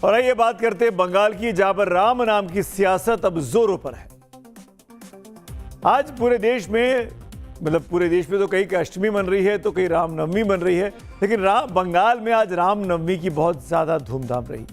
और आइए बात करते हैं बंगाल की, जहां पर राम नाम की सियासत अब जोरों पर है। आज पूरे देश में, मतलब पूरे देश में तो कहीं अष्टमी मन रही है तो कहीं रामनवमी मन रही है, लेकिन बंगाल में आज रामनवमी की बहुत ज्यादा धूमधाम रही।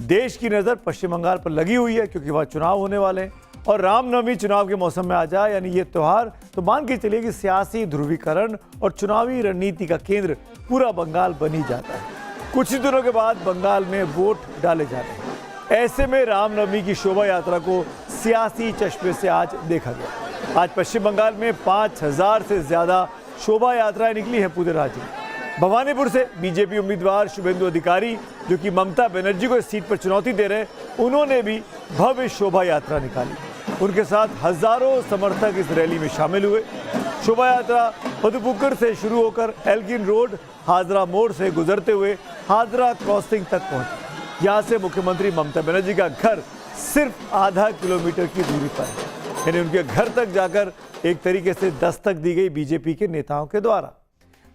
देश की नजर पश्चिम बंगाल पर लगी हुई है क्योंकि वहां चुनाव होने वाले हैं और रामनवमी चुनाव के मौसम में आ जाए यानी ये त्योहार, तो मान के चलिए कि सियासी ध्रुवीकरण और चुनावी रणनीति का केंद्र पूरा बंगाल बन ही जाता है। कुछ ही दिनों के बाद बंगाल में वोट डाले जा रहे हैं। ऐसे में रामनवमी की शोभा यात्रा को सियासी चश्मे से आज देखा गया। आज पश्चिम बंगाल में 5000 से ज्यादा शोभा यात्राएं निकली हैं पूरे राज्य में। भवानीपुर से बीजेपी उम्मीदवार शुभेंदु अधिकारी, जो कि ममता बनर्जी को इस सीट पर चुनौती दे रहे, उन्होंने भी भव्य शोभा यात्रा निकाली। उनके साथ हजारों समर्थक इस रैली में शामिल हुए। शोभा यात्रा पदुपुकुर से शुरू होकर एल्गिन रोड, हाजरा मोड़ से गुजरते हुए हाजरा क्रॉसिंग तक पहुंची। यहाँ से मुख्यमंत्री ममता बनर्जी का घर सिर्फ आधा किलोमीटर की दूरी पर है, यानी उनके घर तक जाकर एक तरीके से दस्तक दी गई बीजेपी के नेताओं के द्वारा।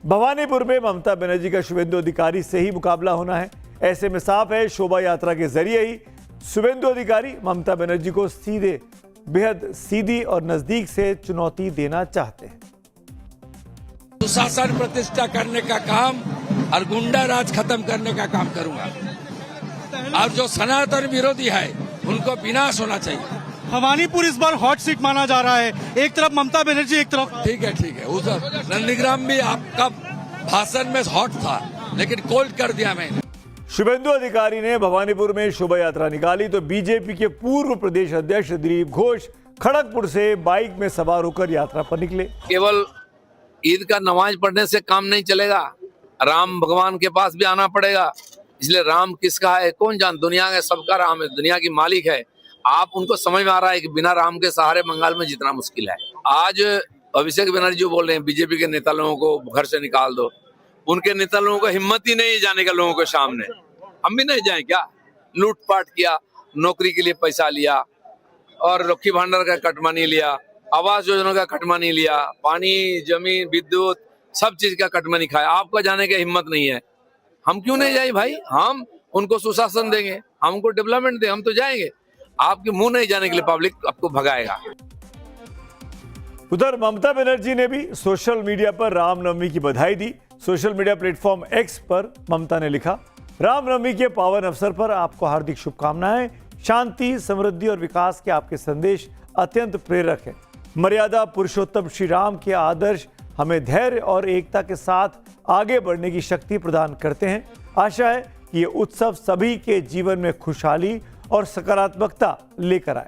भवानीपुर में ममता बनर्जी का शुभेंदु अधिकारी से ही मुकाबला होना है। ऐसे में साफ है शोभा यात्रा के जरिए ही शुभेंदु अधिकारी ममता बनर्जी को सीधे, बेहद सीधी और नजदीक से चुनौती देना चाहते हैं। सुशासन प्रतिष्ठा करने का काम और गुंडा राज खत्म करने का काम करूंगा, और जो सनातन विरोधी है उनको विनाश होना चाहिए। भवानीपुर इस बार हॉट सीट माना जा रहा है, एक तरफ ममता बनर्जी, एक तरफ ठीक है उस नंदीग्राम भी आपका भाषण में हॉट था, लेकिन कोल्ड कर दिया मैंने। शुभेंदु अधिकारी ने भवानीपुर में शोभा यात्रा निकाली तो बीजेपी के पूर्व प्रदेश अध्यक्ष दिलीप घोष खड़गपुर से बाइक में सवार होकर यात्रा पर निकले। केवल ईद का नमाज पढ़ने से काम नहीं चलेगा, राम भगवान के पास भी आना पड़ेगा। इसलिए राम किसका है कौन जान, दुनिया का सबका राम है, दुनिया की मालिक है। आप उनको समझ में आ रहा है कि बिना राम के सहारे बंगाल में जितना मुश्किल है। आज अभिषेक बनर्जी बोल रहे हैं बीजेपी के नेता लोगों को घर से निकाल दो, उनके नेता लोगों को हिम्मत ही नहीं जाने का लोगों के सामने। हम भी नहीं जाए क्या? लूटपाट किया, नौकरी के लिए पैसा लिया और लक्ष्मी भांडार का कटमानी लिया, आवास योजना का कटमानी लिया, पानी, जमीन, विद्युत, सब चीज का कटमानी खाया। आपका जाने की हिम्मत नहीं है, हम क्यों नहीं जाए भाई? हम उनको सुशासन देंगे, हमको डेवलपमेंट दे, हम तो जाएंगे। आपके मुंह नहीं जाने के लिए पब्लिक आपको भगाएगा। उधर ममता बनर्जी ने भी सोशल मीडिया पर रामनवमी की बधाई दी। सोशल मीडिया प्लेटफॉर्म एक्स पर ममता ने लिखा, रामनवमी के पावन अवसर पर आपको हार्दिक शुभकामनाएं। शांति, समृद्धि और विकास के आपके संदेश अत्यंत प्रेरक हैं। मर्यादा पुरुषोत्तम श्री राम के आदर्श हमें धैर्य और एकता के साथ आगे बढ़ने की शक्ति प्रदान करते हैं। आशा है कि ये उत्सव सभी के जीवन में खुशहाली और सकारात्मकता लेकर आए।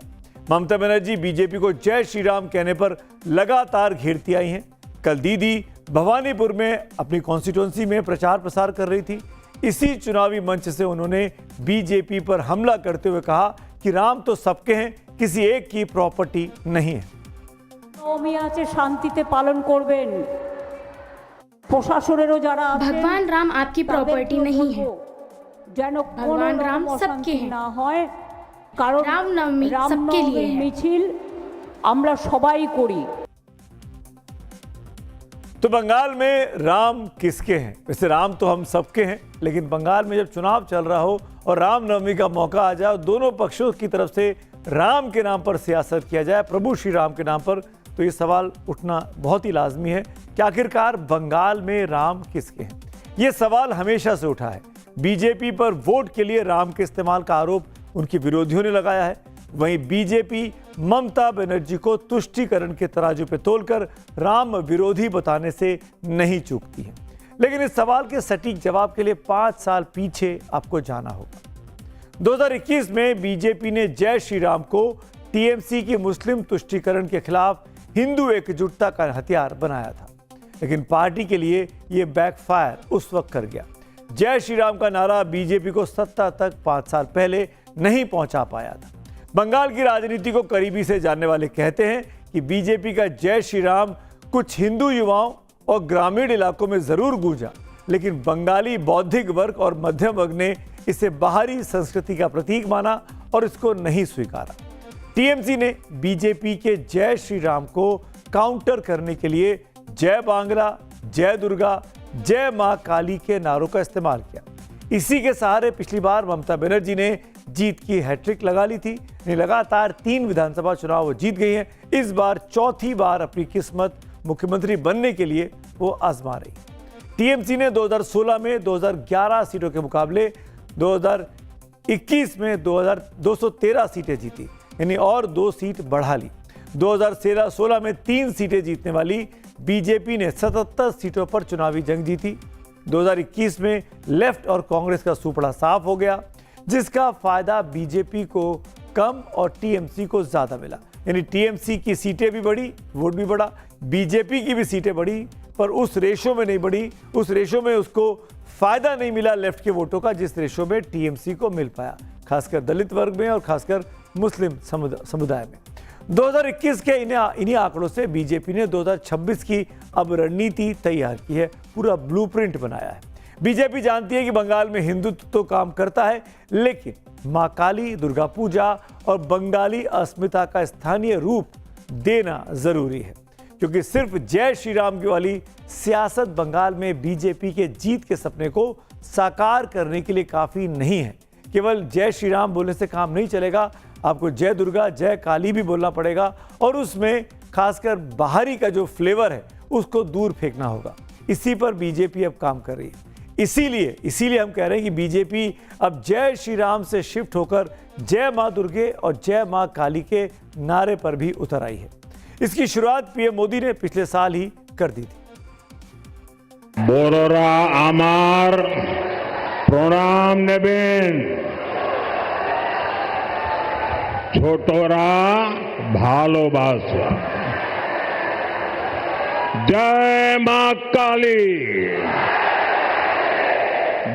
ममता बनर्जी बीजेपी को जय श्री राम कहने पर लगातार घेरती आई हैं। कल दीदी भवानीपुर में अपनी कॉन्स्टिट्यूंसी में प्रचार प्रसार कर रही थी। इसी चुनावी मंच से उन्होंने बीजेपी पर हमला करते हुए कहा कि राम तो सबके हैं, किसी एक की प्रॉपर्टी नहीं है। शांतिते पालन करबेन, प्रशासनेरो जारा भगवान राम आपकी प्रॉपर्टी नहीं है, भगवान राम सबके हैं, ना होय कारण रामनवमी सबके लिए है। मिছিল আমরা সবাই করি। तो बंगाल में राम किसके हैं? वैसे राम तो हम सबके हैं, लेकिन बंगाल में जब चुनाव चल रहा हो और रामनवमी का मौका आ जाए, दोनों पक्षों की तरफ से राम के नाम पर सियासत किया जाए, प्रभु श्री राम के नाम पर, तो ये सवाल उठना बहुत ही लाजमी है कि आखिरकार बंगाल में राम किसके हैं। ये सवाल हमेशा से उठा है। बीजेपी पर वोट के लिए राम के इस्तेमाल का आरोप उनके विरोधियों ने लगाया है। वहीं बीजेपी ममता बनर्जी को तुष्टीकरण के तराजू पे तोलकर राम विरोधी बताने से नहीं चूकती है। लेकिन इस सवाल के सटीक जवाब के लिए 5 साल पीछे आपको जाना होगा। 2021 में बीजेपी ने जय श्री राम को टीएमसी की मुस्लिम तुष्टीकरण के खिलाफ हिंदू एकजुटता का हथियार बनाया था, लेकिन पार्टी के लिए यह बैकफायर उस वक्त कर गया। जय श्री राम का नारा बीजेपी को सत्ता तक 5 साल पहले नहीं पहुंचा पाया था। बंगाल की राजनीति को करीबी से जानने वाले कहते हैं कि बीजेपी का जय श्री राम कुछ हिंदू युवाओं और ग्रामीण इलाकों में जरूर गूंजा, लेकिन बंगाली बौद्धिक वर्ग और मध्यम वर्ग ने इसे बाहरी संस्कृति का प्रतीक माना और इसको नहीं स्वीकारा। टीएमसी ने बीजेपी के जय श्री राम को काउंटर करने के लिए जय बांग्ला, जय दुर्गा, जय मां काली के नारों का इस्तेमाल किया। इसी के सहारे पिछली बार ममता बनर्जी ने जीत की हैट्रिक लगा ली थी। लगातार 3 विधानसभा चुनाव वो जीत गई हैं। इस बार चौथी बार अपनी किस्मत मुख्यमंत्री बनने के लिए वो आजमा रही। टीएमसी ने 2016 में 2011 सीटों के मुकाबले 2021 में 213 सीटें जीती, यानी और 2 सीट बढ़ा ली। 2016 में 3 सीटें जीतने वाली बीजेपी ने 77 सीटों पर चुनावी जंग जीती। 2021 में लेफ्ट और कांग्रेस का सुपड़ा साफ हो गया, जिसका फायदा बीजेपी को कम और टीएमसी को ज्यादा मिला। यानी टीएमसी की सीटें भी बढ़ी, वोट भी बढ़ा, बीजेपी की भी सीटें बढ़ी, पर उस रेशो में नहीं बढ़ी। उस रेशो में उसको फायदा नहीं मिला लेफ्ट के वोटों का, जिस रेशो में टीएमसी को मिल पाया, खासकर दलित वर्ग में और खासकर मुस्लिम समुदाय में। 2021 के इन्हीं आंकड़ों से बीजेपी ने 2026 की अब रणनीति तैयार की है, पूरा ब्लूप्रिंट बनाया है। बीजेपी जानती है कि बंगाल में हिंदुत्व तो काम करता है, लेकिन मां काली, दुर्गा पूजा और बंगाली अस्मिता का स्थानीय रूप देना जरूरी है, क्योंकि सिर्फ जय श्री राम की वाली सियासत बंगाल में बीजेपी के जीत के सपने को साकार करने के लिए काफी नहीं है। केवल जय श्री राम बोलने से काम नहीं चलेगा, आपको जय दुर्गा, जय काली भी बोलना पड़ेगा, और उसमें खासकर बाहरी का जो फ्लेवर है उसको दूर फेंकना होगा। इसी पर बीजेपी अब काम कर रही है। इसीलिए हम कह रहे हैं कि बीजेपी अब जय श्री राम से शिफ्ट होकर जय मां दुर्गे और जय मां काली के नारे पर भी उतर आई है। इसकी शुरुआत पीएम मोदी ने पिछले साल ही कर दी थी। बोरोरा आमार प्रणाम नेबेन, छोटोरा भालोबासा, जय मां काली,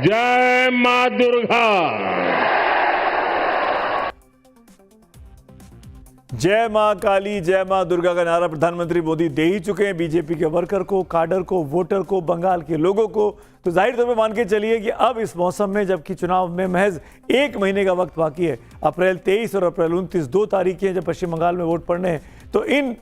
जय मां दुर्गा। जय मां काली, जय मां दुर्गा का नारा प्रधानमंत्री मोदी दे ही चुके हैं बीजेपी के वर्कर को, काडर को, वोटर को, बंगाल के लोगों को। तो जाहिर तौर पर मान के चलिए कि अब इस मौसम में, जबकि चुनाव में महज 1 महीने का वक्त बाकी है, अप्रैल 23 और अप्रैल 29 2 तारीखें हैं जब पश्चिम बंगाल में वोट पड़ने हैं, तो इन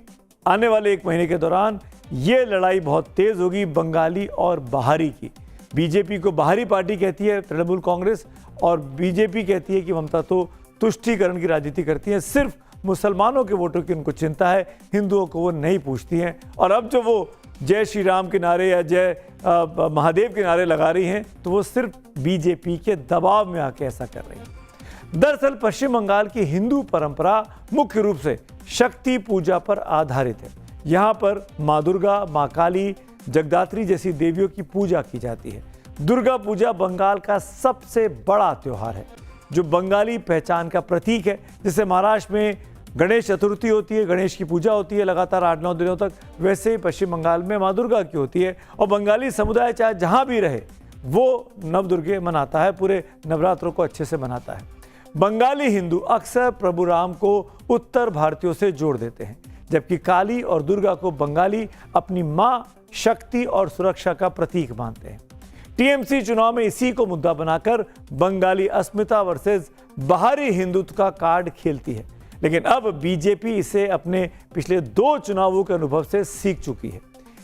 आने वाले 1 महीने के दौरान ये लड़ाई बहुत तेज होगी बंगाली और बाहरी की। बीजेपी को बाहरी पार्टी कहती है तृणमूल कांग्रेस, और बीजेपी कहती है कि ममता तो तुष्टीकरण की राजनीति करती है, सिर्फ मुसलमानों के वोटों की उनको चिंता है, हिंदुओं को वो नहीं पूछती हैं। और अब जो वो जय श्री राम के नारे या जय महादेव के नारे लगा रही हैं, तो वो सिर्फ बीजेपी के दबाव में आके ऐसा कर रही हैं। दरअसल पश्चिम बंगाल की हिंदू परंपरा मुख्य रूप से शक्ति पूजा पर आधारित है। यहाँ पर माँ दुर्गा, माँ काली, जगदात्री जैसी देवियों की पूजा की जाती है। दुर्गा पूजा बंगाल का सबसे बड़ा त्योहार है, जो बंगाली पहचान का प्रतीक है। जैसे महाराष्ट्र में गणेश चतुर्थी होती है, गणेश की पूजा होती है लगातार 8-9 दिनों तक, वैसे ही पश्चिम बंगाल में माँ दुर्गा की होती है। और बंगाली समुदाय चाहे जहाँ भी रहे वो नवदुर्गे मनाता है, पूरे नवरात्रों को अच्छे से मनाता है। बंगाली हिंदू अक्सर प्रभु राम को उत्तर भारतीयों से जोड़ देते हैं, जबकि काली और दुर्गा को बंगाली अपनी माँ, शक्ति और सुरक्षा का प्रतीक मानते हैं। टीएमसी चुनाव में इसी को मुद्दा बनाकर बंगाली अस्मिता वर्सेस बाहरी हिंदुत्व का कार्ड खेलती है, लेकिन अब बीजेपी इसे अपने पिछले 2 चुनावों के अनुभव से सीख चुकी है।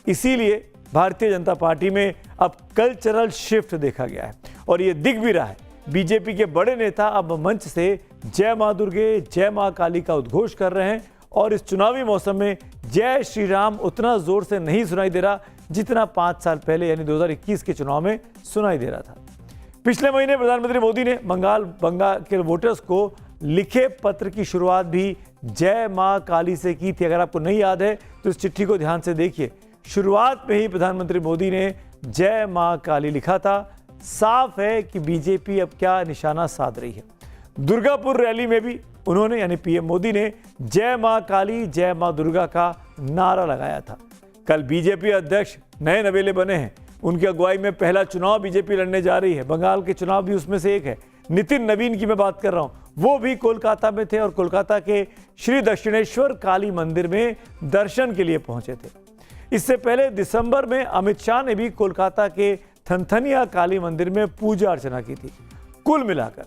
इसीलिए भारतीय जनता पार्टी में अब कल्चरल शिफ्ट देखा गया है, और ये दिख भी रहा है। बीजेपी के बड़े नेता अब मंच से जय मां दुर्गे, जय मां काली का उद्घोष कर रहे हैं, और इस चुनावी मौसम में जय श्री राम उतना जोर से नहीं सुनाई दे रहा जितना 5 साल पहले यानी 2021 के चुनाव में सुनाई दे रहा था। पिछले महीने प्रधानमंत्री मोदी ने बंगाल के वोटर्स को लिखे पत्र की शुरुआत भी जय मां काली से की थी। अगर आपको नहीं याद है तो इस चिट्ठी को ध्यान से देखिए। शुरुआत में ही प्रधानमंत्री मोदी ने जय मां काली लिखा था। साफ है कि बीजेपी अब क्या निशाना साध रही है। दुर्गापुर रैली में भी उन्होंने यानी पीएम मोदी ने जय मां काली, जय मां दुर्गा का नारा लगाया था। कल बीजेपी अध्यक्ष नए नवेले बने हैं, उनकी अगुवाई में पहला चुनाव बीजेपी लड़ने जा रही है। बंगाल के चुनाव भी उसमें से एक है। नितिन नवीन की मैं बात कर रहा हूं, वो भी कोलकाता में थे और कोलकाता के श्री दक्षिणेश्वर काली मंदिर में दर्शन के लिए पहुंचे थे। इससे पहले दिसंबर में अमित शाह ने भी कोलकाता के थनथनिया काली मंदिर में पूजा अर्चना की थी। कुल मिलाकर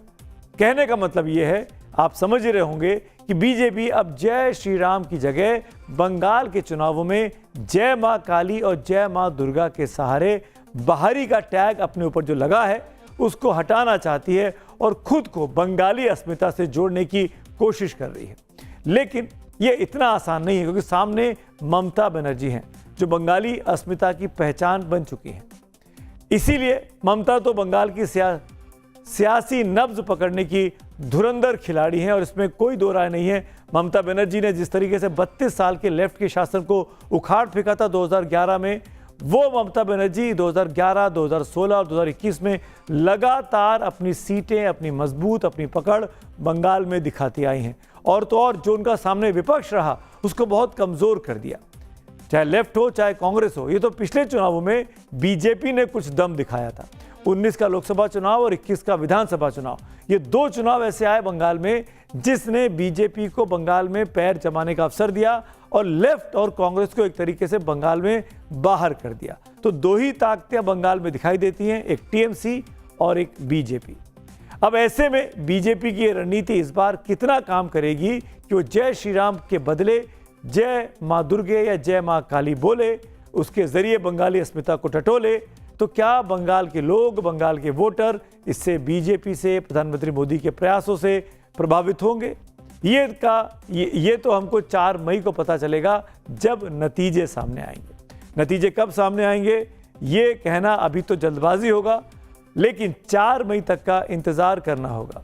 कहने का मतलब यह है, आप समझ रहे होंगे कि बीजेपी अब जय श्री राम की जगह बंगाल के चुनावों में जय मां काली और जय मां दुर्गा के सहारे बाहरी का टैग अपने ऊपर जो लगा है उसको हटाना चाहती है और खुद को बंगाली अस्मिता से जोड़ने की कोशिश कर रही है। लेकिन यह इतना आसान नहीं है, क्योंकि सामने ममता बनर्जी हैं जो बंगाली अस्मिता की पहचान बन चुकी हैं। इसीलिए ममता तो बंगाल की सियासी नब्ज पकड़ने की धुरंधर खिलाड़ी हैं और इसमें कोई दो राय नहीं है। ममता बनर्जी ने जिस तरीके से 32 साल के लेफ्ट के शासन को उखाड़ फेंका था 2011 में, वो ममता बनर्जी 2011, 2016 और 2021 में लगातार अपनी सीटें, अपनी मजबूत अपनी पकड़ बंगाल में दिखाती आई हैं। और तो और जो उनका सामने विपक्ष रहा उसको बहुत कमजोर कर दिया, चाहे लेफ्ट हो चाहे कांग्रेस हो। ये तो पिछले चुनावों में बीजेपी ने कुछ दम दिखाया था, 19 का लोकसभा चुनाव और 21 का विधानसभा चुनाव। ये दो चुनाव ऐसे आए बंगाल में जिसने बीजेपी को बंगाल में पैर जमाने का अवसर दिया और लेफ्ट और कांग्रेस को एक तरीके से बंगाल में बाहर कर दिया। तो दो ही ताकतें बंगाल में दिखाई देती हैं, एक टीएमसी और एक बीजेपी। अब ऐसे में बीजेपी की रणनीति इस बार कितना काम करेगी कि वो जय श्री राम के बदले जय माँ दुर्गे या जय माँ काली बोले, उसके जरिए बंगाली अस्मिता को टटोले, तो क्या बंगाल के लोग, बंगाल के वोटर इससे बीजेपी से, प्रधानमंत्री मोदी के प्रयासों से प्रभावित होंगे? ये तो हमको 4 मई को पता चलेगा जब नतीजे सामने आएंगे। नतीजे कब सामने आएंगे ये कहना अभी तो जल्दबाजी होगा, लेकिन 4 मई तक का इंतजार करना होगा।